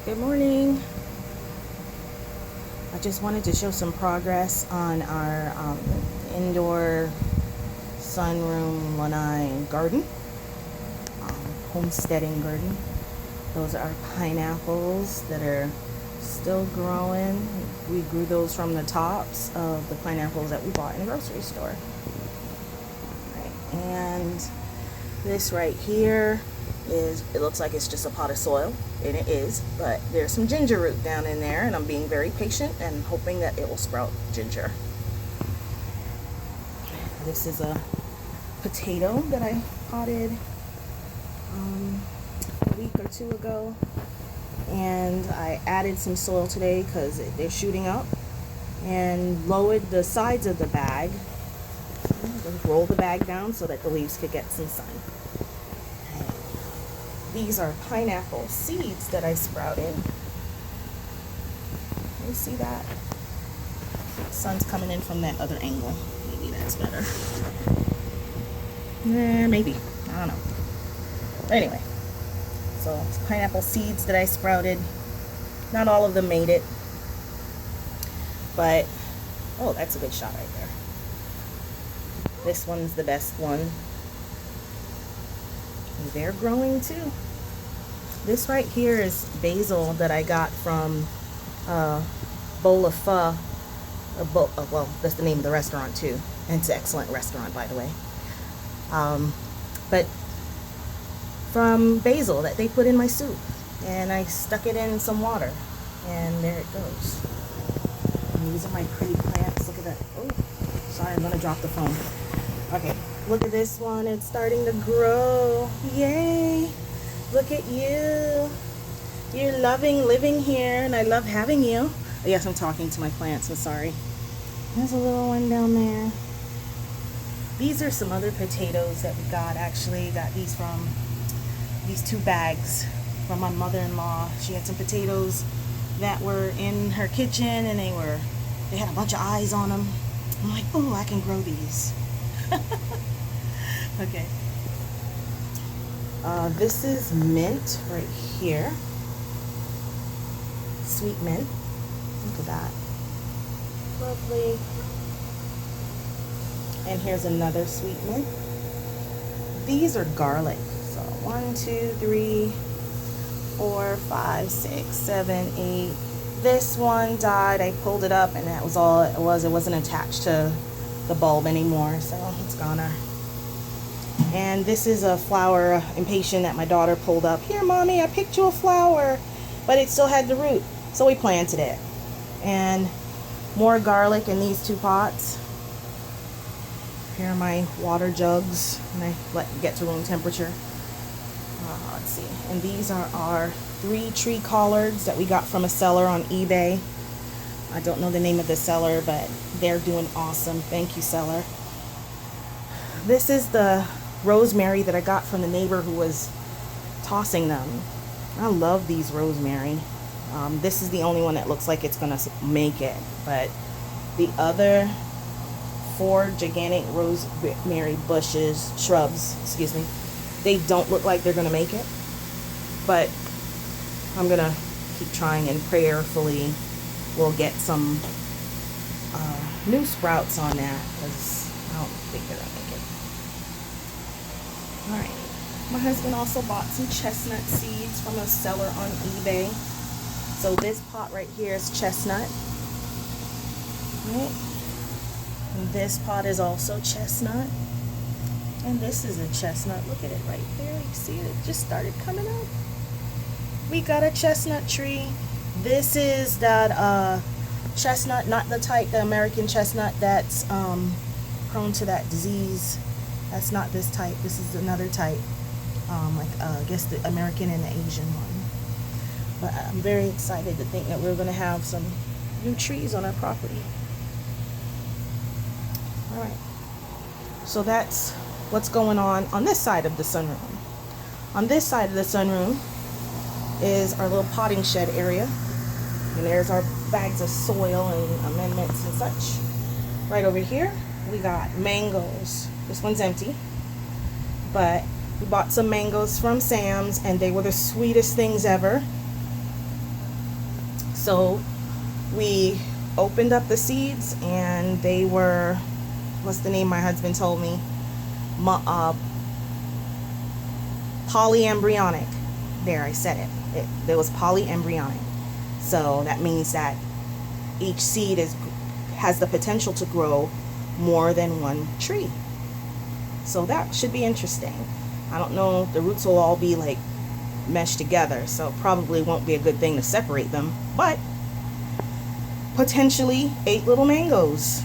Good morning. I just wanted to show some progress on our indoor sunroom lanai garden, homesteading garden. Those are pineapples that are still growing. We grew those from the tops of the pineapples that we bought in the grocery store. Right. And this right here it looks like it's just a pot of soil, and it is, but there's some ginger root down in there, and I'm being very patient and hoping that it will sprout ginger. This is a potato that I potted a week or two ago, and I added some soil today because they're shooting up, and lowered the sides of the bag. Roll the bag down so that the leaves could get some sun. These are pineapple seeds that I sprouted. You see that? Sun's coming in from that other angle. Maybe that's better. Maybe. I don't know. But anyway, so pineapple seeds that I sprouted. Not all of them made it. But, oh, that's a good shot right there. This one's the best one. They're growing too. This right here is basil that I got from Bowl of Pho. Well, that's the name of the restaurant too. And it's an excellent restaurant, by the way. But from basil that they put in my soup. And I stuck it in some water. And there it goes. And these are my pretty plants. Look at that. Oh, sorry, I'm going to drop the phone. Okay. Look at this one. It's starting to grow. Yay. Look at you. You're loving living here, and I love having you. Oh, yes, I'm talking to my plants. I'm sorry. There's a little one down there. These are some other potatoes that we got. Actually, got these from these 2 bags from my mother-in-law. She had some potatoes that were in her kitchen, and they had a bunch of eyes on them. I'm like, oh, I can grow these. Okay. This is mint right here. Sweet mint. Look at that. Lovely. And here's another sweet mint. These are garlic. So 1, 2, 3, 4, 5, 6, 7, 8. This one died. I pulled it up, and that was all it was. It wasn't attached to the bulb anymore, so it's gonna. And this is a flower impatient that my daughter pulled up. Here, mommy, I picked you a flower, but it still had the root, so we planted it. And more garlic in these 2 pots. Here are my water jugs, and I let it get to room temperature. Let's see. And these are our 3 tree collards that we got from a seller on eBay. I don't know the name of the seller, but they're doing awesome. Thank you, seller. This is the rosemary that I got from the neighbor who was tossing them. I love these rosemary. This is the only one that looks like it's gonna make it, but the other 4 gigantic rosemary shrubs, excuse me, they don't look like they're gonna make it, but I'm gonna keep trying, and prayerfully we'll get some new sprouts on that, because I don't think they're gonna make it. Alright. My husband also bought some chestnut seeds from a seller on eBay. So this pot right here is chestnut. Right? And this pot is also chestnut. And this is a chestnut. Look at it right there. You see it? It just started coming up. We got a chestnut tree. This is that chestnut, not the American chestnut that's prone to that disease. That's not this type. This is another type. I guess the American and the Asian one. But I'm very excited to think that we're going to have some new trees on our property. Alright. So that's what's going on this side of the sunroom. On this side of the sunroom is our little potting shed area. And there's our bags of soil and amendments and such. Right over here, we got mangoes. This one's empty. But we bought some mangoes from Sam's, and they were the sweetest things ever. So we opened up the seeds and they were, what's the name my husband told me? Polyembryonic. There, I said it. It was polyembryonic. So that means that each seed has the potential to grow more than one tree. So that should be interesting. I don't know, the roots will all be like meshed together, so probably won't be a good thing to separate them, but potentially 8 little mangoes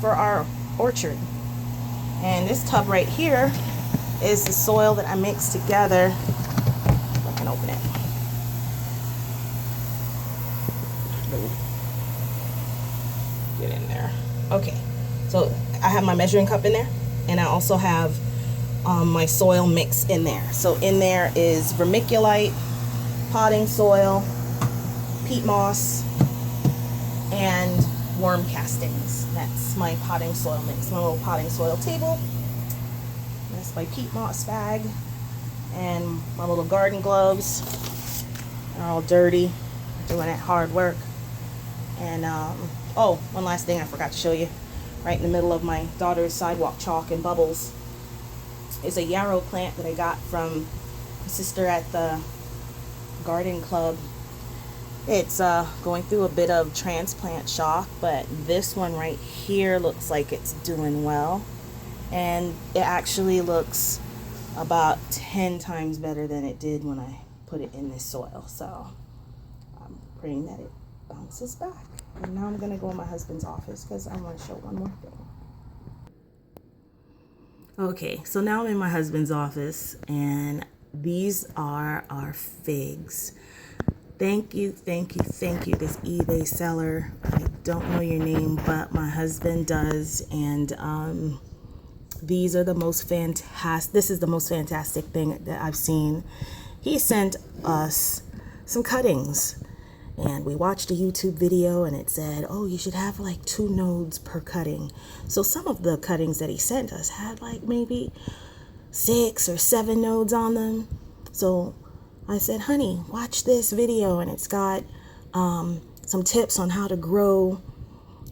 for our orchard. And this tub right here is the soil that I mixed together. If I can open it. Get in there. Okay, so I have my measuring cup in there, and I also have my soil mix in there. So in there is vermiculite, potting soil, peat moss, and worm castings. That's my potting soil mix. My little potting soil table. That's my peat moss bag, and my little garden gloves. They're all dirty, doing that hard work. And oh, one last thing I forgot to show you. Right in the middle of my daughter's sidewalk chalk and bubbles is a yarrow plant that I got from my sister at the garden club. It's going through a bit of transplant shock, but this one right here looks like it's doing well, and it actually looks about 10 times better than it did when I put it in this soil. So I'm praying that it bounces back. And now I'm gonna go in my husband's office because I want to show one more thing. Okay, so now I'm in my husband's office, and these are our figs. Thank you, this eBay seller. I don't know your name, but my husband does, and these are the most fantastic. This is the most fantastic thing that I've seen. He sent us some cuttings, and we watched a YouTube video, and it said, oh, you should have like 2 nodes per cutting. So some of the cuttings that he sent us had like maybe 6 or 7 nodes on them. So I said, honey, watch this video, and it's got some tips on how to grow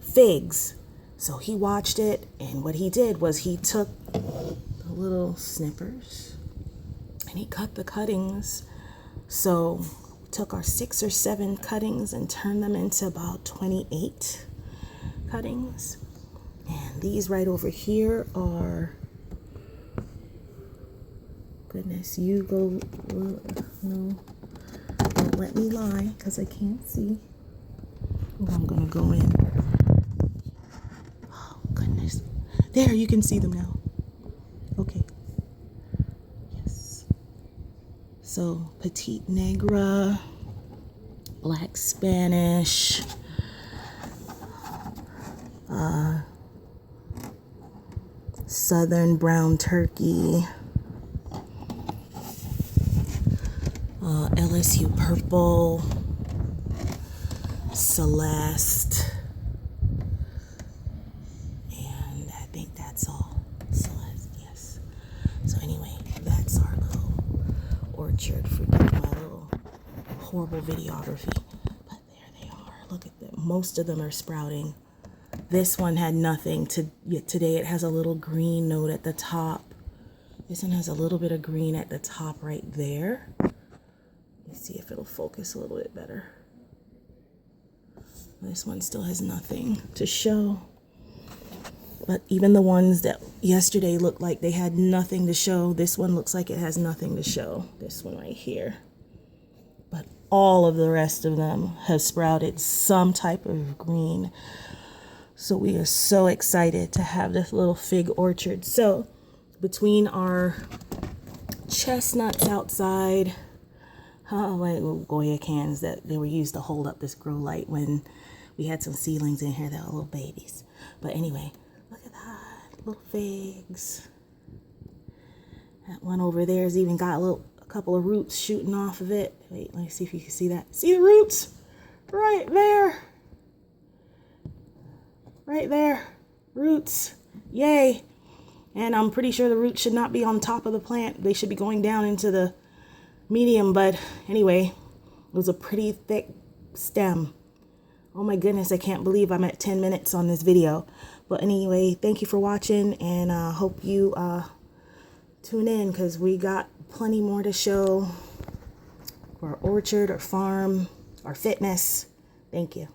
figs. So he watched it, and what he did was he took the little snippers and he cut the cuttings. So we took our 6 or 7 cuttings and turned them into about 28 cuttings. And these right over here are, goodness, you go, no, don't let me lie because I can't see. I'm gonna go in. Oh goodness, there, you can see them now. Okay, yes. So Petite Negra, Black Spanish, Southern Brown Turkey, LSU Purple, Celeste, and I think that's all. Celeste, yes. So anyway, that's our little orchard. Forgive my little horrible videography, but there they are. Look at them. Most of them are sprouting. This one had nothing today. It has a little green node at the top. This one has a little bit of green at the top right there. Let's see if it'll focus a little bit better. This one still has nothing to show. But even the ones that yesterday looked like they had nothing to show, this one looks like it has nothing to show. This one right here. But all of the rest of them have sprouted some type of green. So we are so excited to have this little fig orchard. So between our chestnuts outside, Goya cans that they were used to hold up this grow light when we had some seedlings in here that were little babies. But anyway, look at that, little figs. That one over there has even got a couple of roots shooting off of it. Wait, let me see if you can see that. See the roots? Right there. Right there. Roots. Yay. And I'm pretty sure the roots should not be on top of the plant. They should be going down into the medium. But anyway, it was a pretty thick stem. Oh my goodness, I can't believe I'm at 10 minutes on this video. But anyway, thank you for watching, and hope you tune in, because we got plenty more to show. Our orchard, our farm, our fitness. Thank you.